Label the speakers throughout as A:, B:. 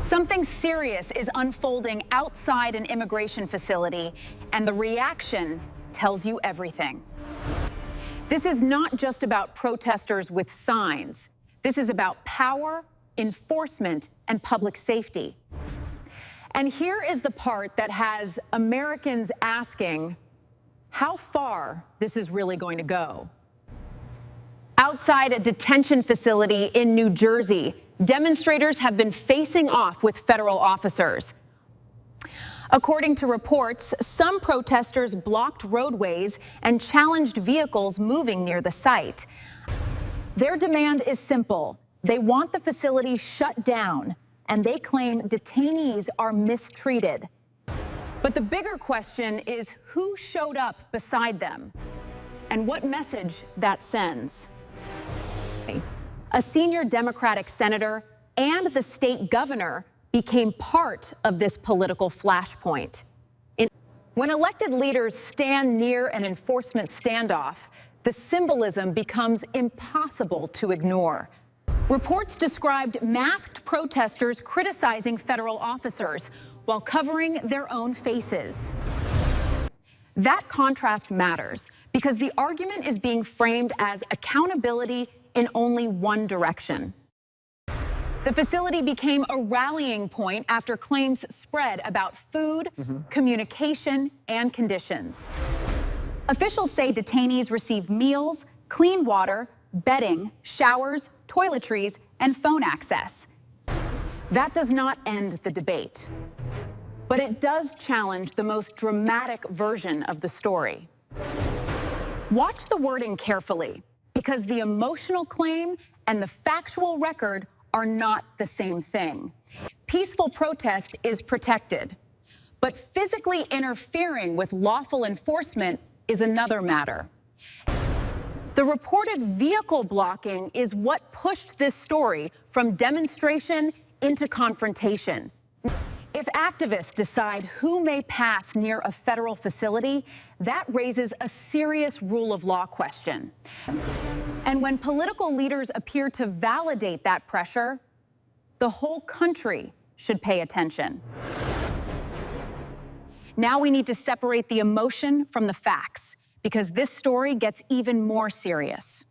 A: Something serious is unfolding outside an immigration facility, and the reaction tells you everything. This is not just about protesters with signs. This is about power, enforcement, and public safety. And here is the part that has Americans asking how far this is really going to go. Outside a detention facility in New Jersey, demonstrators have been facing off with federal officers. According to reports, some protesters blocked roadways and challenged vehicles moving near the site. Their demand is simple. They want the facility shut down, and they claim detainees are mistreated. But the bigger question is who showed up beside them and what message that sends. A senior Democratic senator and the state governor became part of this political flashpoint. When elected leaders stand near an enforcement standoff, the symbolism becomes impossible to ignore. Reports described masked protesters criticizing federal officers while covering their own faces. That contrast matters because the argument is being framed as accountability in only one direction. The facility became a rallying point after claims spread about food, communication, and conditions. Officials say detainees receive meals, clean water, bedding, showers, toiletries, and phone access. That does not end the debate, but it does challenge the most dramatic version of the story. Watch the wording carefully, because the emotional claim and the factual record are not the same thing. Peaceful protest is protected, but physically interfering with lawful enforcement is another matter. The reported vehicle blocking is what pushed this story from demonstration into confrontation. If activists decide who may pass near a federal facility, that raises a serious rule of law question. And when political leaders appear to validate that pressure, the whole country should pay attention. Now we need to separate the emotion from the facts, because this story gets even more serious.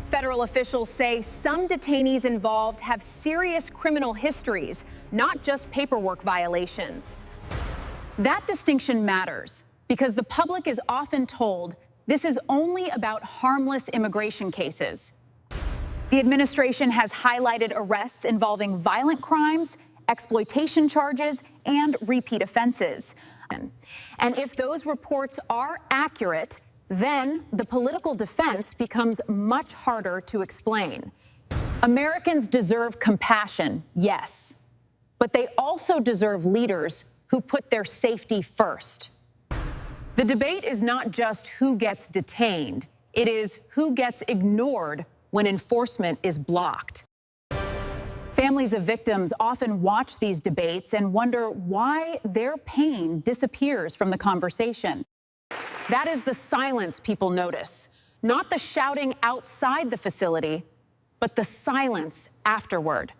A: Federal officials say some detainees involved have serious criminal histories, not just paperwork violations. That distinction matters because the public is often told this is only about harmless immigration cases. The administration has highlighted arrests involving violent crimes, exploitation charges, and repeat offenses. And if those reports are accurate, then the political defense becomes much harder to explain. Americans deserve compassion, yes, but they also deserve leaders who put their safety first. The debate is not just who gets detained, it is who gets ignored when enforcement is blocked. Families of victims often watch these debates and wonder why their pain disappears from the conversation. That is the silence people notice, not the shouting outside the facility, but the silence afterward.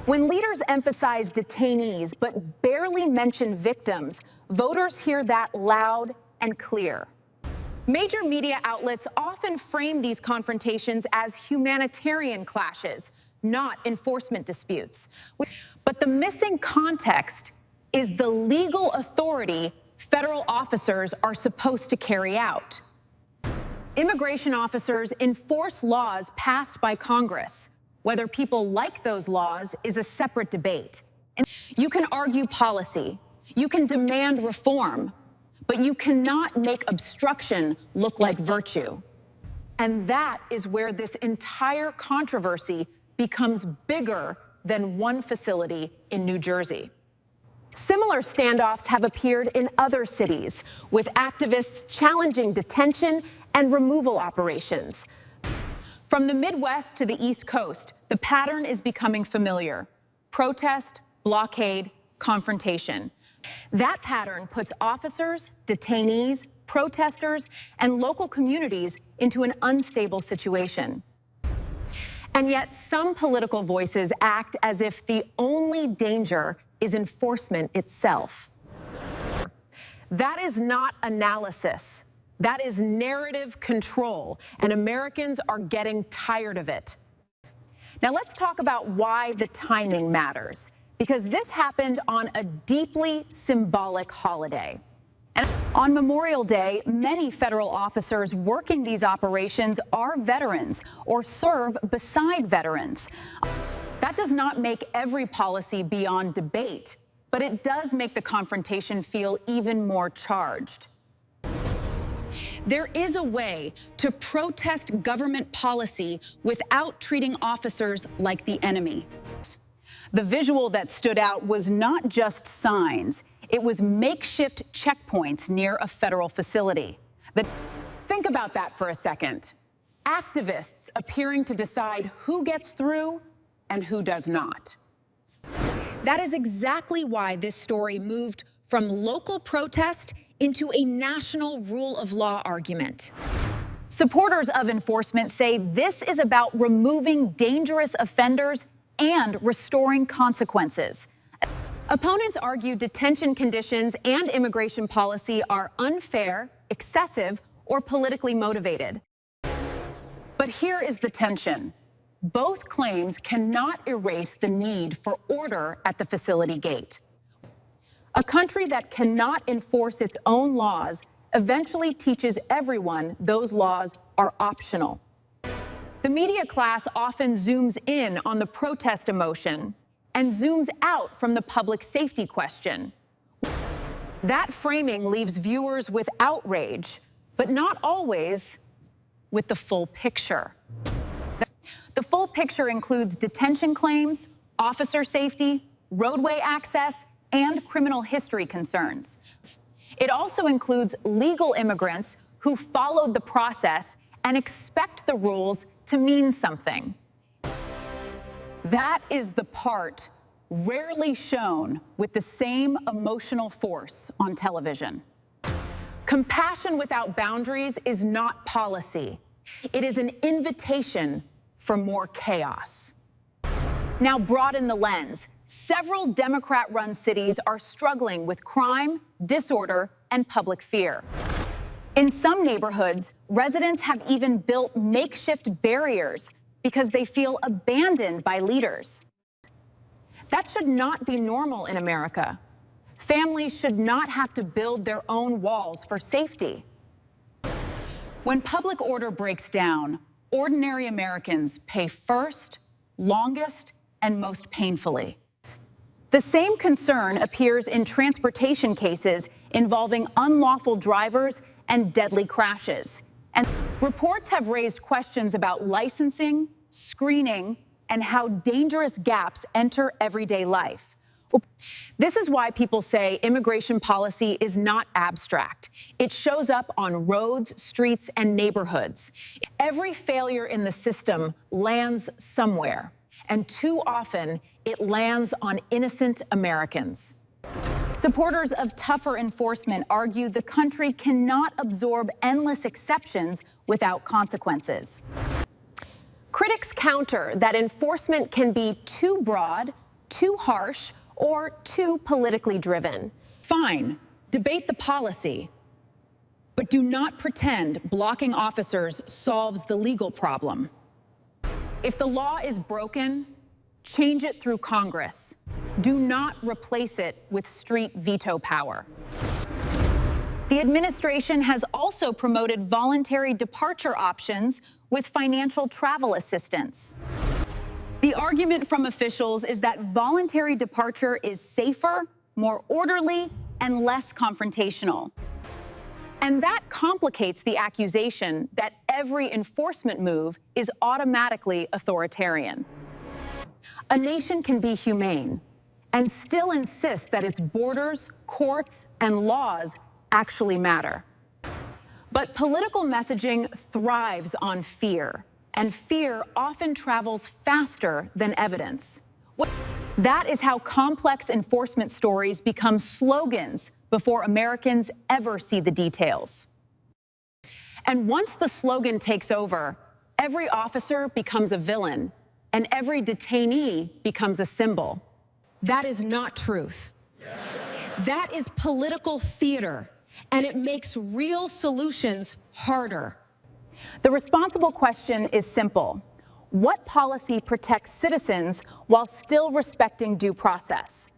A: When leaders emphasize detainees but barely mention victims, voters hear that loud and clear. Major media outlets often frame these confrontations as humanitarian clashes, not enforcement disputes. But the missing context is the legal authority federal officers are supposed to carry out. Immigration officers enforce laws passed by Congress. Whether people like those laws is a separate debate. And you can argue policy, you can demand reform, but you cannot make obstruction look like virtue. And that is where this entire controversy becomes bigger than one facility in New Jersey. Similar standoffs have appeared in other cities, with activists challenging detention and removal operations. From the Midwest to the East Coast, the pattern is becoming familiar: protest, blockade, confrontation. That pattern puts officers, detainees, protesters, and local communities into an unstable situation. And yet some political voices act as if the only danger is enforcement itself. That is not analysis. That is narrative control, and Americans are getting tired of it. Now let's talk about why the timing matters, because this happened on a deeply symbolic holiday. And on Memorial Day, many federal officers working these operations are veterans or serve beside veterans. That does not make every policy beyond debate, but it does make the confrontation feel even more charged. There is a way to protest government policy without treating officers like the enemy. The visual that stood out was not just signs. It was makeshift checkpoints near a federal facility. Think about that for a second. Activists appearing to decide who gets through and who does not. That is exactly why this story moved from local protest into a national rule of law argument. Supporters of enforcement say this is about removing dangerous offenders and restoring consequences. Opponents argue detention conditions and immigration policy are unfair, excessive, or politically motivated. But here is the tension. Both claims cannot erase the need for order at the facility gate. A country that cannot enforce its own laws eventually teaches everyone those laws are optional. The media class often zooms in on the protest emotion and zooms out from the public safety question. That framing leaves viewers with outrage, but not always with the full picture. The full picture includes detention claims, officer safety, roadway access, and criminal history concerns. It also includes legal immigrants who followed the process and expect the rules to mean something. That is the part rarely shown with the same emotional force on television. Compassion without boundaries is not policy. It is an invitation for more chaos. Now broaden the lens. Several Democrat-run cities are struggling with crime, disorder, and public fear. In some neighborhoods, residents have even built makeshift barriers because they feel abandoned by leaders. That should not be normal in America. Families should not have to build their own walls for safety. When public order breaks down, ordinary Americans pay first, longest, and most painfully. The same concern appears in transportation cases involving unlawful drivers and deadly crashes. And reports have raised questions about licensing, screening, and how dangerous gaps enter everyday life. This is why people say immigration policy is not abstract. It shows up on roads, streets, and neighborhoods. Every failure in the system lands somewhere, and too often it lands on innocent Americans. Supporters of tougher enforcement argue the country cannot absorb endless exceptions without consequences. Critics counter that enforcement can be too broad, too harsh, or too politically driven. Fine, debate the policy, but do not pretend blocking officers solves the legal problem. If the law is broken, change it through Congress. Do not replace it with street veto power. The administration has also promoted voluntary departure options with financial travel assistance. The argument from officials is that voluntary departure is safer, more orderly, and less confrontational. And that complicates the accusation that every enforcement move is automatically authoritarian. A nation can be humane and still insist that its borders, courts, and laws actually matter. But political messaging thrives on fear, and fear often travels faster than evidence. That is how complex enforcement stories become slogans before Americans ever see the details. And once the slogan takes over, every officer becomes a villain, and every detainee becomes a symbol.
B: That is not truth. That is political theater, and it makes real solutions harder.
A: The responsible question is simple. What policy protects citizens while still respecting due process?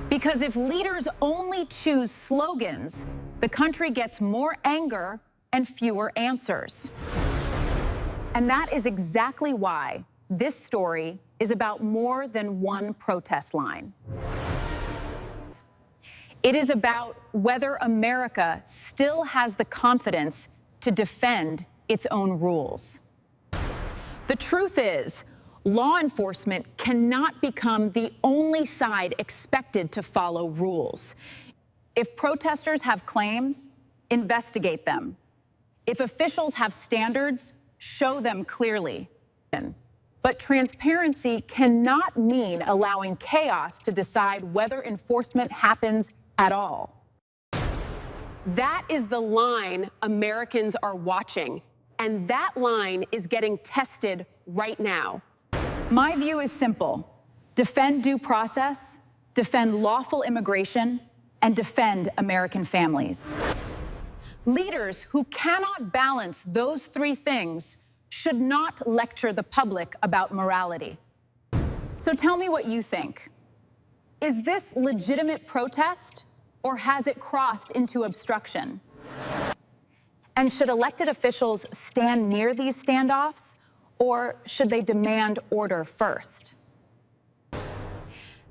A: Because if leaders only choose slogans, the country gets more anger and fewer answers. And that is exactly why this story is about more than one protest line. It is about whether America still has the confidence to defend its own rules. The truth is, law enforcement cannot become the only side expected to follow rules. If protesters have claims, investigate them. If officials have standards, show them clearly. But transparency cannot mean allowing chaos to decide whether enforcement happens at all. That is the line Americans are watching, and that line is getting tested right now. My view is simple. Defend due process, defend lawful immigration, and defend American families. Leaders who cannot balance those three things should not lecture the public about morality. So tell me what you think. Is this legitimate protest, or has it crossed into obstruction? And should elected officials stand near these standoffs, or should they demand order first?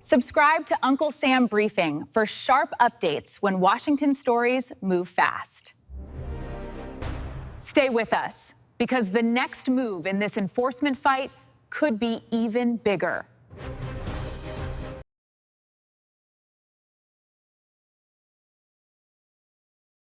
A: Subscribe to Uncle Sam Briefing for sharp updates when Washington stories move fast. Stay with us, because the next move in this enforcement fight could be even bigger.